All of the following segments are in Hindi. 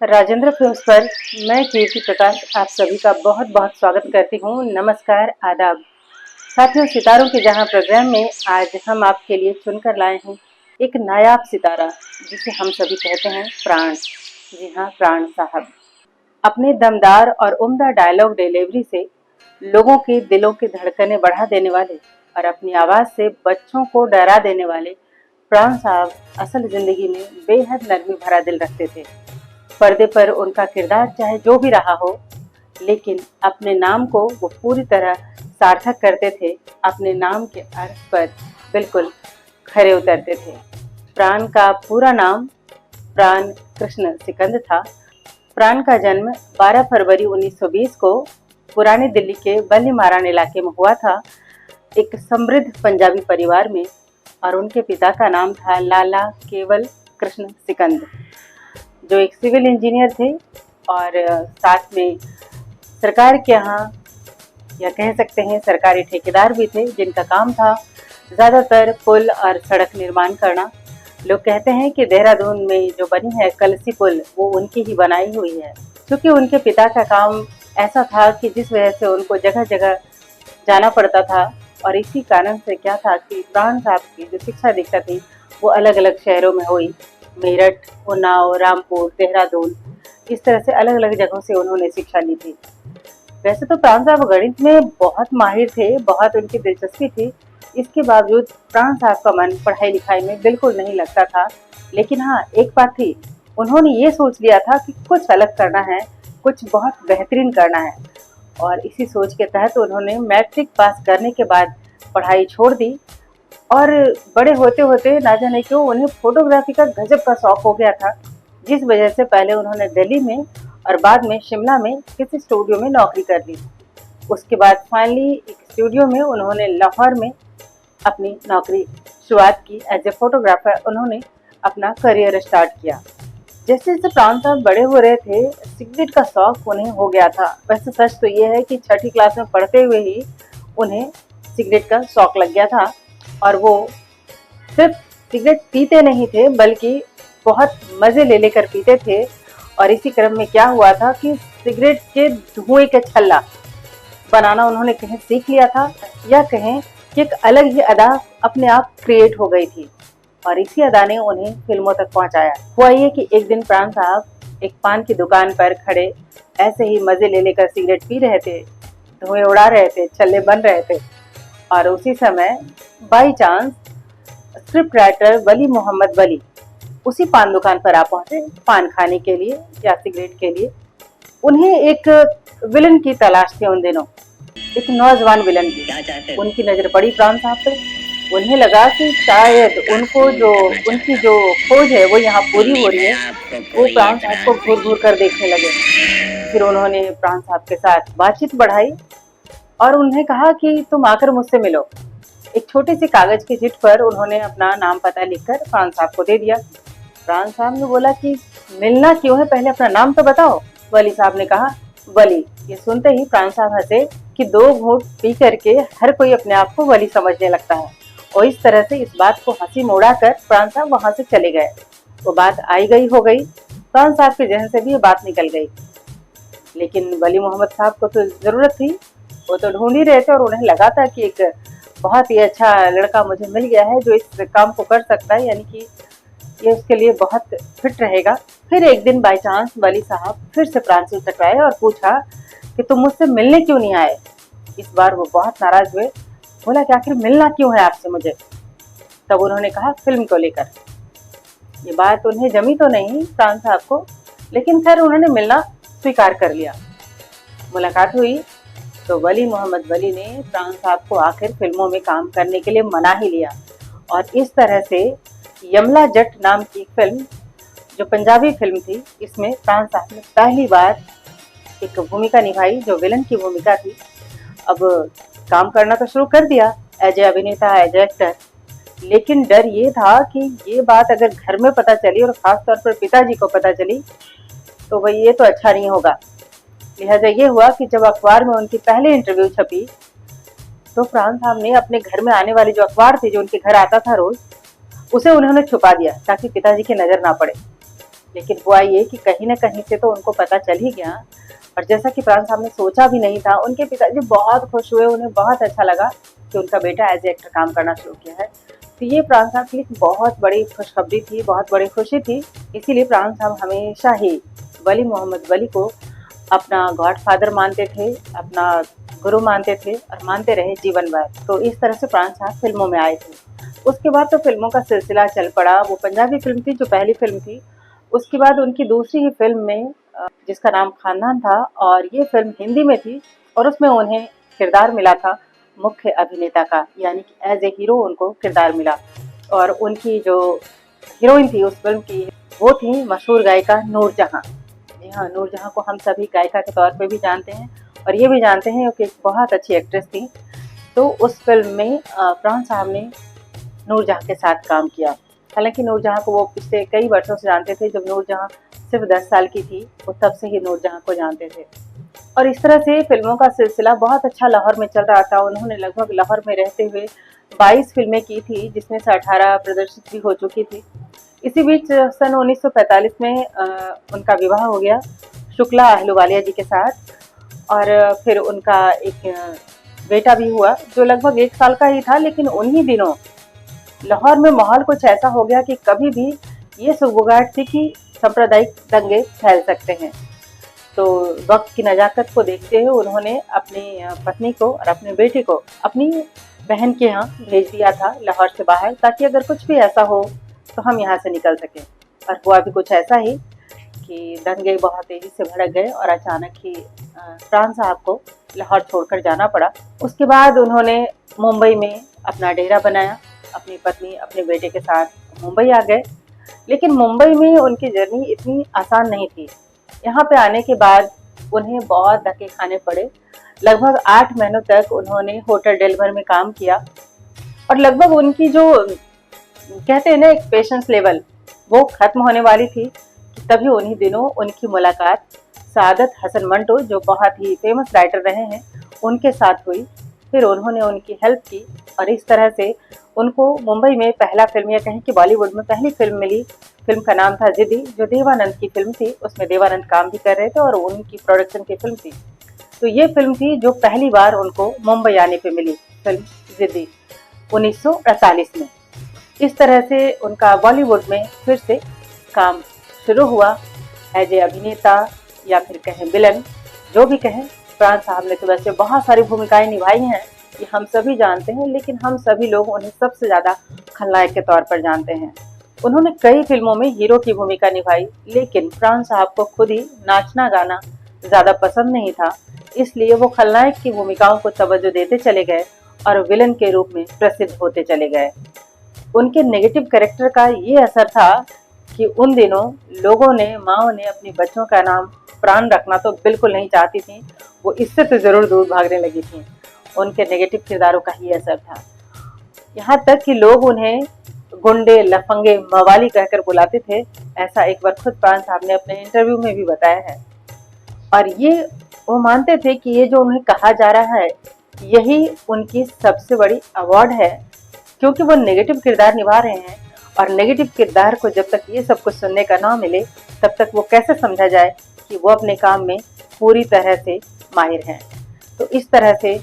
राजेंद्र फिल्म्स पर मैं कीर्ति प्रकाश आप सभी का बहुत बहुत स्वागत करती हूँ। नमस्कार, आदाब। साथियों, सितारों के जहां प्रोग्राम में आज हम आपके लिए चुनकर लाए हैं एक नायाब सितारा जिसे हम सभी कहते हैं प्राण। जी हाँ, प्राण साहब अपने दमदार और उम्दा डायलॉग डिलीवरी से लोगों के दिलों की धड़कनें बढ़ा देने वाले और अपनी आवाज़ से बच्चों को डरा देने वाले प्राण साहब असल जिंदगी में बेहद नरमी भरा दिल रखते थे। पर्दे पर उनका किरदार चाहे जो भी रहा हो, लेकिन अपने नाम को वो पूरी तरह सार्थक करते थे। अपने नाम के अर्थ पर बिल्कुल खरे उतरते थे। प्राण का पूरा नाम प्राण कृष्ण सिकंद था। प्राण का जन्म 12 फरवरी 1920 को पुरानी दिल्ली के बल्ली मारान इलाके में हुआ था, एक समृद्ध पंजाबी परिवार में। और उनके पिता का नाम था लाला केवल कृष्ण सिकंद, जो एक सिविल इंजीनियर थे और साथ में सरकार के यहाँ या कह सकते हैं सरकारी ठेकेदार भी थे, जिनका काम था ज़्यादातर पुल और सड़क निर्माण करना। लोग कहते हैं कि देहरादून में जो बनी है कलसी पुल, वो उनकी ही बनाई हुई है, क्योंकि उनके पिता का काम ऐसा था कि जिस वजह से उनको जगह जगह जाना पड़ता था। और इसी कारण से क्या था कि प्राण साहब की जो शिक्षा दीक्षा थी वो अलग अलग शहरों में हुई। मेरठ, उन्नाव, रामपुर, देहरादून, इस तरह से अलग अलग जगहों से उन्होंने शिक्षा ली थी। वैसे तो प्राण साहब गणित में बहुत माहिर थे, बहुत उनकी दिलचस्पी थी। इसके बावजूद प्राण साहब का मन पढ़ाई लिखाई में बिल्कुल नहीं लगता था। लेकिन हाँ, एक बात थी, उन्होंने ये सोच लिया था कि कुछ अलग करना है, कुछ बहुत बेहतरीन करना है। और इसी सोच के तहत उन्होंने मैट्रिक पास करने के बाद पढ़ाई छोड़ दी। और बड़े होते होते ना जाने क्यों उन्हें फोटोग्राफी का गजब का शौक हो गया था, जिस वजह से पहले उन्होंने दिल्ली में और बाद में शिमला में किसी स्टूडियो में नौकरी कर ली। उसके बाद फाइनली एक स्टूडियो में उन्होंने लाहौर में अपनी नौकरी शुरुआत की। एज ए फोटोग्राफर उन्होंने अपना करियर स्टार्ट किया। जैसे जैसे प्राण साहब बड़े हो रहे थे, सिगरेट का शौक उन्हें हो गया था। वैसे सच तो ये है कि 6ठी क्लास में पढ़ते हुए ही उन्हें सिगरेट का शौक लग गया था। और वो सिर्फ सिगरेट पीते नहीं थे, बल्कि बहुत मज़े ले लेकर पीते थे। और इसी क्रम में क्या हुआ था कि सिगरेट के धुएं के छल्ला बनाना उन्होंने कहीं सीख लिया था, या कहें कि एक अलग ही अदा अपने आप क्रिएट हो गई थी। और इसी अदा ने उन्हें फिल्मों तक पहुंचाया। हुआ ये कि एक दिन प्राण साहब एक पान की दुकान पर खड़े ऐसे ही मज़े ले लेकर सिगरेट पी रहे थे, धुएं उड़ा रहे थे, छल्ले बन रहे थे। और उसी समय बाई चांस स्क्रिप्ट राइटर वली मोहम्मद वली उसी पान दुकान पर आ पहुंचे, पान खाने के लिए या सिगरेट के लिए। उन्हें एक विलन की तलाश थी उन दिनों, एक नौजवान विलन की। उनकी नजर पड़ी प्राण साहब पे। उन्हें लगा कि शायद उनकी जो खोज है वो यहाँ पूरी हो रही है। वो प्राण साहब को घूर घूर कर देखने लगे। फिर उन्होंने प्राण साहब के साथ बातचीत बढ़ाई और उन्हें कहा कि तुम आकर मुझसे मिलो। एक छोटे से कागज की चिट पर उन्होंने अपना नाम पता लिखकर प्राण साहब को दे दिया। प्राण साहब ने बोला कि मिलना क्यों है, पहले अपना नाम तो बताओ। वली साहब ने कहा वली। ये सुनते ही प्राण साहब हंसे कि 2 घूंट पी करके हर कोई अपने आप को वली समझने लगता है। और इस तरह से इस बात को हंसी में उड़ाकर प्राण साहब वहां से चले गए। वो बात आई गई हो गई, प्राण साहब के जहन से भी ये बात निकल गई। लेकिन वली मोहम्मद साहब को तो जरूरत थी, वो तो ढूंढ ही रहे थे। और उन्हें लगा था कि एक बहुत ही अच्छा लड़का मुझे मिल गया है जो इस काम को कर सकता है, यानी कि ये उसके लिए बहुत फिट रहेगा। फिर एक दिन बाई चांस वली साहब फिर से प्राण से टकराए और पूछा कि तुम मुझसे मिलने क्यों नहीं आए। इस बार वो बहुत नाराज हुए, बोला कि आखिर मिलना क्यों है आपसे मुझे। तब उन्होंने कहा फिल्म को लेकर। ये बात उन्हें जमी तो नहीं प्राण साहब को, लेकिन खैर उन्होंने मिलना स्वीकार कर लिया। मुलाकात हुई तो वली मोहम्मद वली ने प्राण साहब को आखिर फिल्मों में काम करने के लिए मना ही लिया। और इस तरह से यमला जट नाम की फिल्म, जो पंजाबी फिल्म थी, इसमें प्राण साहब ने पहली बार एक भूमिका निभाई जो विलन की भूमिका थी। अब काम करना तो शुरू कर दिया एज ए अभिनेता, एज ए एक्टर। लेकिन डर ये था कि ये बात अगर घर में पता चली और खास तौर पर पिताजी को पता चली तो भाई ये तो अच्छा नहीं होगा। लिहाजा ये हुआ कि जब अखबार में उनकी पहली इंटरव्यू छपी तो प्राण साहब ने अपने घर में आने वाली जो अखबार थी, जो उनके घर आता था रोज, उसे उन्होंने छुपा दिया ताकि पिताजी की नजर ना पड़े। लेकिन हुआ ये कि कहीं न कहीं से तो उनको पता चल ही गया, और जैसा कि प्राण साहब ने सोचा भी नहीं था, उनके पिताजी बहुत खुश हुए, उन्हें बहुत अच्छा लगा कि उनका बेटा एज़ ए एक्टर काम करना शुरू किया है। तो ये प्राण साहब के लिए बहुत बड़ी खुशखबरी थी, बहुत बड़ी खुशी थी। इसीलिए प्राण साहब हमेशा ही वली मोहम्मद वली को अपना गॉडफादर मानते थे, अपना गुरु मानते थे और मानते रहे जीवन भर। तो इस तरह से प्राण साहब फिल्मों में आए थे। उसके बाद तो फिल्मों का सिलसिला चल पड़ा। वो पंजाबी फिल्म थी जो पहली फिल्म थी। उसके बाद उनकी दूसरी ही फिल्म में जिसका नाम खानदान था, और ये फिल्म हिंदी में थी और उसमें उन्हें किरदार मिला था मुख्य अभिनेता का, यानी कि एज ए हीरो उनको किरदार मिला। और उनकी जो हीरोइन थी उस फिल्म की, वो थी मशहूर गायिका नूरजहां। जी हाँ, नूरजहां को हम सभी गायिका के तौर पे भी जानते हैं और ये भी जानते हैं कि एक बहुत अच्छी एक्ट्रेस थी। तो उस फिल्म में प्राण साहब ने नूरजहां के साथ काम किया। हालांकि नूरजहां को वो पिछले कई वर्षों से जानते थे। जब नूरजहां सिर्फ 10 साल की थी, वो तब से ही नूरजहां को जानते थे। और इस तरह से फिल्मों का सिलसिला बहुत अच्छा लाहौर में चल रहा था। उन्होंने लगभग लाहौर में रहते हुए 22 फिल्में की थी, जिसमें से 18 प्रदर्शित भी हो चुकी थी। इसी बीच सन 1945 में उनका विवाह हो गया शुक्ला अहलुवालिया जी के साथ, और फिर उनका एक बेटा भी हुआ जो लगभग 1 साल का ही था। लेकिन उन्हीं दिनों लाहौर में माहौल कुछ ऐसा हो गया कि कभी भी ये सुगबुगाहट थी कि सांप्रदायिक दंगे फैल सकते हैं। तो वक्त की नज़ाकत को देखते हुए उन्होंने अपनी पत्नी को और अपने बेटे को अपनी बहन के यहाँ भेज दिया था लाहौर से बाहर, ताकि अगर कुछ भी ऐसा हो तो हम यहाँ से निकल सकें। और हुआ भी कुछ ऐसा ही कि दंगे बहुत तेज़ी से भड़क गए और अचानक ही प्राण साहब को लाहौर छोड़कर जाना पड़ा। उसके बाद उन्होंने मुंबई में अपना डेरा बनाया। अपनी पत्नी अपने बेटे के साथ मुंबई आ गए। लेकिन मुंबई में उनकी जर्नी इतनी आसान नहीं थी। यहाँ पे आने के बाद उन्हें बहुत धक्के खाने पड़े। लगभग 8 महीनों तक उन्होंने होटल डेलवर में काम किया, और लगभग उनकी जो कहते हैं ना एक पेशेंस लेवल, वो खत्म होने वाली थी। तभी उन्हीं दिनों उनकी मुलाकात सादत हसन मंटो, जो बहुत ही फेमस राइटर रहे हैं, उनके साथ हुई। फिर उन्होंने उनकी हेल्प की और इस तरह से उनको मुंबई में पहला फिल्म, या कहें कि बॉलीवुड में पहली फिल्म मिली। फिल्म का नाम था जिद्दी, जो देवानंद की फिल्म थी। उसमें देवानंद काम भी कर रहे थे और उनकी प्रोडक्शन की फिल्म थी। तो ये फिल्म थी जो पहली बार उनको मुंबई आने पे मिली, फिल्म जिद्दी 1948 में। इस तरह से उनका बॉलीवुड में फिर से काम शुरू हुआ एज ए अभिनेता, या फिर कहें विलन, जो भी कहें। प्राण साहब ने तो वैसे बहुत सारी भूमिकाएं निभाई हैं, ये हम सभी जानते हैं, लेकिन हम सभी लोग उन्हें सबसे ज़्यादा खलनायक के तौर पर जानते हैं। उन्होंने कई फिल्मों में हीरो की भूमिका निभाई, लेकिन प्राण साहब को खुद ही नाचना गाना ज़्यादा पसंद नहीं था, इसलिए वो खलनायक की भूमिकाओं को तवज्जो देते चले गए और विलन के रूप में प्रसिद्ध होते चले गए। उनके नेगेटिव कैरेक्टर का ये असर था कि उन दिनों लोगों ने, माँओं ने अपने बच्चों का नाम प्राण रखना तो बिल्कुल नहीं चाहती थी, वो इससे तो ज़रूर दूर भागने लगी थी। उनके नेगेटिव किरदारों का ही असर था। यहाँ तक कि लोग उन्हें गुंडे, लफंगे, मवाली कहकर बुलाते थे। ऐसा एक बार खुद प्राण साहब ने अपने इंटरव्यू में भी बताया है। और ये वो मानते थे कि ये जो उन्हें कहा जा रहा है, यही उनकी सबसे बड़ी अवार्ड है, क्योंकि वो नेगेटिव किरदार निभा रहे हैं। और नेगेटिव किरदार को जब तक ये सब कुछ सुनने का ना मिले, तब तक वो कैसे समझा जाए कि वो अपने काम में पूरी तरह से माहिर हैं। तो इस तरह से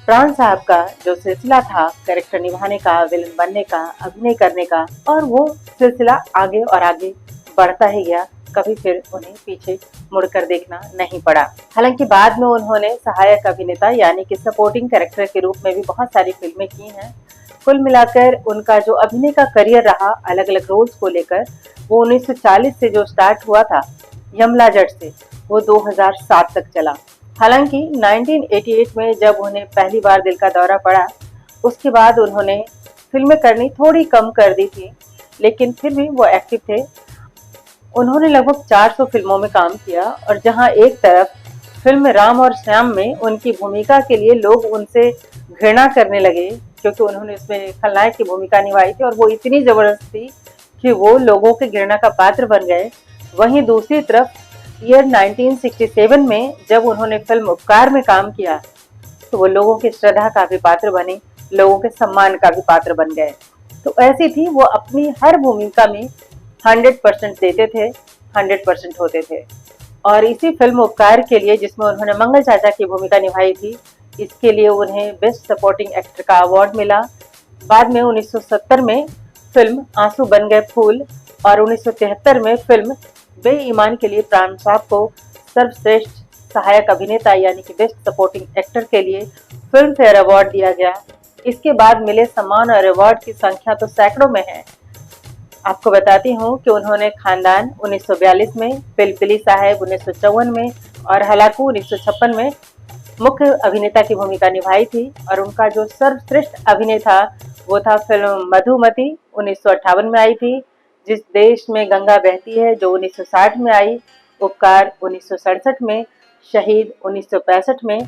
प्राण साहब का जो सिलसिला था कैरेक्टर निभाने का, विलन बनने का, अभिनय करने का, और वो सिलसिला आगे और आगे बढ़ता ही गया। कभी फिर उन्हें पीछे मुड़कर देखना नहीं पड़ा। हालांकि बाद में उन्होंने सहायक अभिनेता यानी कि सपोर्टिंग कैरेक्टर के रूप में भी बहुत सारी फिल्में की हैं। कुल मिलाकर उनका जो अभिनय का करियर रहा अलग अलग रोल्स को लेकर, वो 1940 से जो स्टार्ट हुआ था यमला जट से, वो 2007 तक चला। हालांकि 1988 में जब उन्हें पहली बार दिल का दौरा पड़ा, उसके बाद उन्होंने फिल्में करनी थोड़ी कम कर दी थी, लेकिन फिर भी वो एक्टिव थे। उन्होंने लगभग 400 फिल्मों में काम किया, और जहां एक तरफ फिल्म राम और श्याम में उनकी भूमिका के लिए लोग उनसे घृणा करने लगे, क्योंकि उन्होंने उसमें खलनायक की भूमिका निभाई थी और वो इतनी जबरदस्त थी कि वो लोगों के घृणा का पात्र बन गए। वहीं दूसरी तरफ ईयर 1967 में जब उन्होंने फिल्म उपकार में काम किया, तो वो लोगों की श्रद्धा का भी पात्र बने, लोगों के सम्मान का भी पात्र बन गए। तो ऐसी थी वो, अपनी हर भूमिका में 100% देते थे 100% होते थे। और इसी फिल्म उपकार के लिए, जिसमें उन्होंने मंगल चाचा की भूमिका निभाई थी, इसके लिए उन्हें बेस्ट सपोर्टिंग एक्टर का अवार्ड मिला। बाद में 1970 में फिल्म आंसू बन गए फूल और 1973 में फिल्म बेईमान के लिए प्राण साहब को सर्वश्रेष्ठ सहायक अभिनेता यानी कि बेस्ट सपोर्टिंग एक्टर के लिए फिल्म फेयर अवार्ड दिया गया। इसके बाद मिले सम्मान और अवार्ड की संख्या तो सैकड़ों में है। आपको बताती हूँ कि उन्होंने खानदान 1942 में, पिलपिली साहब 1954 में और हलाकू 1956 में मुख्य अभिनेता की भूमिका निभाई थी। और उनका जो सर्वश्रेष्ठ अभिनय था वो था फिल्म मधुमती 1958 में आई थी, जिस देश में गंगा बहती है जो 1960 में आई, उपकार 1967 में, शहीद 1965 में,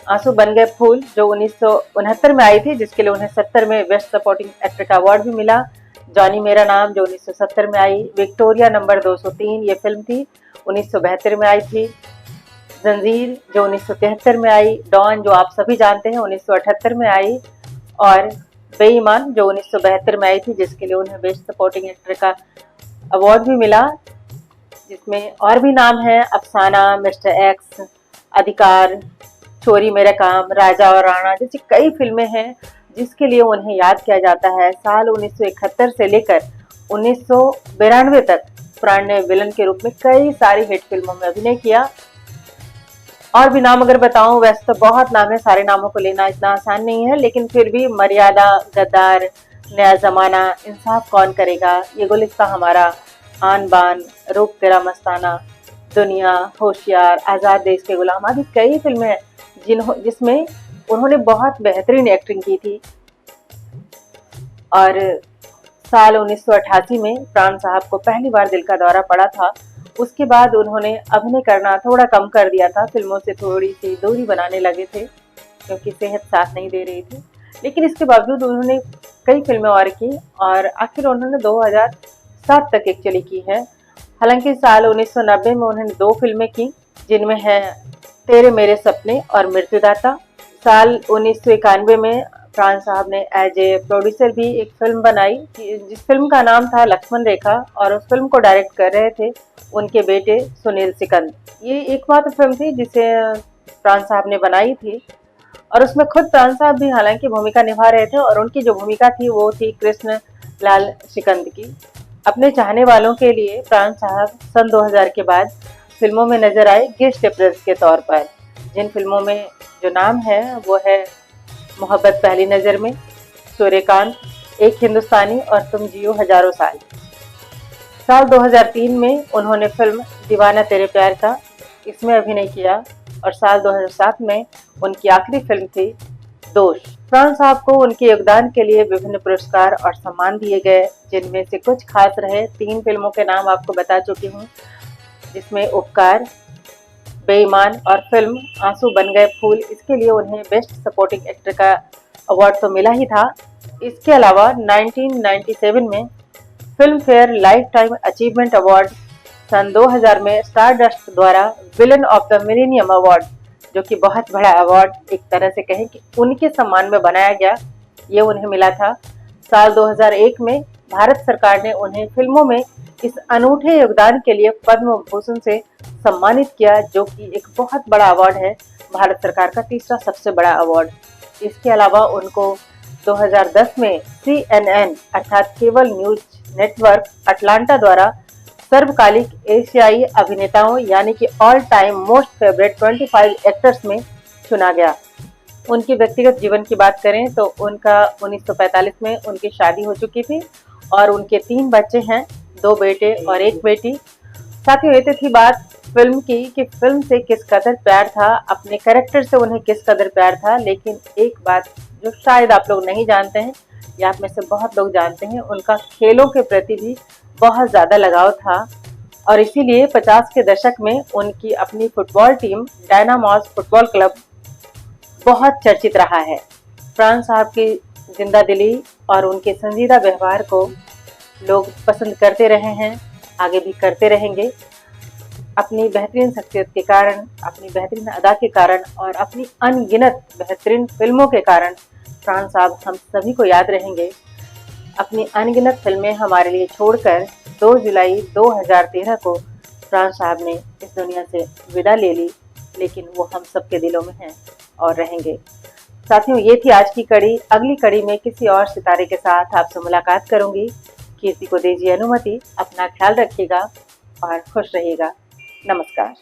आंसू बन गए फूल जो 1969 में आई थी, जिसके लिए उन्हें 70 में बेस्ट सपोर्टिंग एक्टर का अवार्ड भी मिला, जॉनी मेरा नाम जो 1970 में आई, विक्टोरिया नंबर 203 ये फिल्म थी 1972 में आई थी, जंजीर जो 1973 में आई, डॉन जो आप सभी जानते हैं 1978 में आई, और बेईमान जो 1972 में आई थी, जिसके लिए उन्हें बेस्ट सपोर्टिंग एक्टर का अवार्ड भी मिला, जिसमें और भी नाम है अफसाना, मिस्टर एक्स, अधिकार, चोरी मेरा काम, राजा और राणा जैसी कई फिल्में हैं जिसके लिए उन्हें याद किया जाता है। साल 1971 से लेकर 1992 तक प्राण ने विलन के रूप में कई सारी हिट फिल्मों में अभिनय किया। और भी नाम अगर बताऊं, वैसे तो बहुत नाम है, सारे नामों को लेना इतना आसान नहीं है, लेकिन फिर भी मर्यादा, गद्दार, नया जमाना, इंसाफ कौन करेगा, ये गुलिस्ता हमारा, आन बान, रूप तेरा मस्ताना, दुनिया, होशियार, आजाद देश के गुलाम आदि कई फिल्में हैं जिसमें उन्होंने बहुत बेहतरीन एक्टिंग की थी। और साल 1988 में प्राण साहब को पहली बार दिल का दौरा पड़ा था। उसके बाद उन्होंने अभिनय करना थोड़ा कम कर दिया था, फिल्मों से थोड़ी सी दूरी बनाने लगे थे क्योंकि सेहत साथ नहीं दे रही थी, लेकिन इसके बावजूद उन्होंने कई फिल्में और की और आखिर उन्होंने 2007 तक एक चली की है। हालांकि साल 1990 में उन्होंने 2 फिल्में की, जिनमें है तेरे मेरे सपने और मृत्युदाता। साल 1991 में प्राण साहब ने एज ए प्रोड्यूसर भी एक फिल्म बनाई जिस फिल्म का नाम था लक्ष्मण रेखा, और उस फिल्म को डायरेक्ट कर रहे थे उनके बेटे सुनील सिकंद। ये एकमात्र फिल्म थी जिसे प्राण साहब ने बनाई थी और उसमें खुद प्राण साहब भी हालांकि भूमिका निभा रहे थे, और उनकी जो भूमिका थी वो थी कृष्ण लाल सिकंद की। अपने चाहने वालों के लिए प्राण साहब सन 2000 के बाद फिल्मों में नजर आए गेस्ट अप्रेजर्स के तौर पर, जिन फिल्मों में जो नाम है वो है मोहब्बत पहली नज़र में, सूर्यकांत, एक हिंदुस्तानी और तुम जियो हजारों साल। साल 2003 में उन्होंने फिल्म दीवाना तेरे प्यार का इसमें अभिनय किया और साल 2007 में उनकी आखिरी फिल्म थी दोष। प्राण साहब को उनके योगदान के लिए विभिन्न पुरस्कार और सम्मान दिए गए, जिनमें से कुछ खास रहे। 3 फिल्मों के नाम आपको बता चुकी हूँ, जिसमें उपकार, बेईमान और फिल्म आंसू बन गए फूल, इसके लिए उन्हें बेस्ट सपोर्टिंग एक्टर का अवार्ड तो मिला ही था। इसके अलावा 1997 में Filmfare lifetime achievement award, सन 2000 में स्टारडस्ट द्वारा villain of the millennium award, जो कि बहुत बड़ा अवार्ड एक तरह से कहें कि उनके सम्मान में बनाया गया, ये उन्हें मिला था। साल 2001 में भारत सरकार ने उन्हें फिल्मों में इस अनूठे योगदान के लिए पद्म भूषण से सम्मानित किया, जो कि एक बहुत बड़ा अवार्ड है, भारत सरकार का तीसरा सबसे बड़ा अवार्ड। इसके अलावा उनको 2010 में CNN अर्थात केबल न्यूज नेटवर्क अटलांटा द्वारा सर्वकालिक एशियाई अभिनेताओं यानी कि all time most favourite 25 actors में चुना गया। उनके व्यक्तिगत जीवन की बात करें तो उनका 1945 में उनकी शादी हो चुकी थी और उनके 3 बच्चे हैं, 2 बेटे और 1 बेटी। साथियों, ये तो थी बात फिल्म की कि फिल्म से किस कदर प्यार था, अपने कैरेक्टर से उन्हें किस कदर प्यार था, लेकिन एक बात जो शायद आप लोग नहीं जानते हैं या आप में से बहुत लोग जानते हैं, उनका खेलों के प्रति भी बहुत ज़्यादा लगाव था और इसीलिए 50 के दशक में उनकी अपनी फुटबॉल टीम डायनामॉस फुटबॉल क्लब बहुत चर्चित रहा है। प्राण साहब की जिंदा दिली और उनके संजीदा व्यवहार को लोग पसंद करते रहे हैं, आगे भी करते रहेंगे। अपनी बेहतरीन शख्सियत के कारण, अपनी बेहतरीन अदा के कारण और अपनी अनगिनत बेहतरीन फिल्मों के कारण प्राण साहब हम सभी को याद रहेंगे। अपनी अनगिनत फिल्में हमारे लिए छोड़कर 2 जुलाई 2013 को जसप्राण साहब ने इस दुनिया से विदा ले ली, लेकिन वो हम सबके दिलों में हैं और रहेंगे। साथियों, ये थी आज की कड़ी। अगली कड़ी में किसी और सितारे के साथ आपसे मुलाकात करूंगी। कीर्ति को दीजिए अनुमति। अपना ख्याल रखिएगा और खुश रहिएगा। नमस्कार।